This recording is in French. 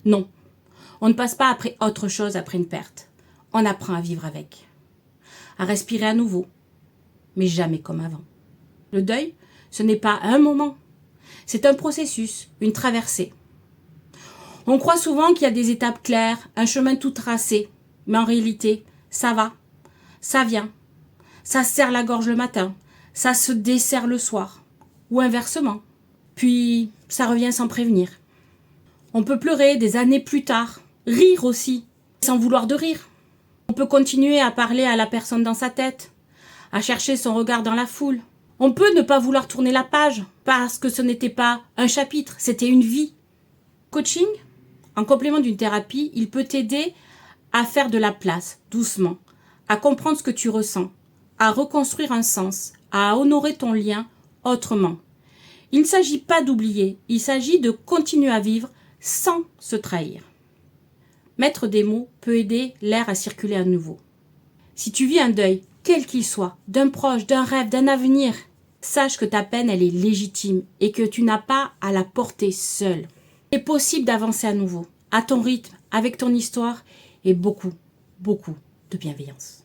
Non, on ne passe pas après autre chose après une perte. On apprend à vivre avec, à respirer à nouveau, mais jamais comme avant. Le deuil, ce n'est pas un moment, c'est un processus, une traversée. On croit souvent qu'il y a des étapes claires, un chemin tout tracé, mais en réalité, ça va, ça vient, ça se serre la gorge le matin, ça se dessert le soir, ou inversement. Puis, ça revient sans prévenir. On peut pleurer des années plus tard, rire aussi, sans vouloir de rire. On peut continuer à parler à la personne dans sa tête, à chercher son regard dans la foule. On peut ne pas vouloir tourner la page, parce que ce n'était pas un chapitre, c'était une vie. Coaching, en complément d'une thérapie, il peut t'aider à faire de la place, doucement, à comprendre ce que tu ressens, à reconstruire un sens, à honorer ton lien autrement. Il ne s'agit pas d'oublier, il s'agit de continuer à vivre sans se trahir. Mettre des mots peut aider l'air à circuler à nouveau. Si tu vis un deuil, quel qu'il soit, d'un proche, d'un rêve, d'un avenir, sache que ta peine, elle est légitime et que tu n'as pas à la porter seule. Il est possible d'avancer à nouveau, à ton rythme, avec ton histoire et beaucoup, beaucoup de bienveillance.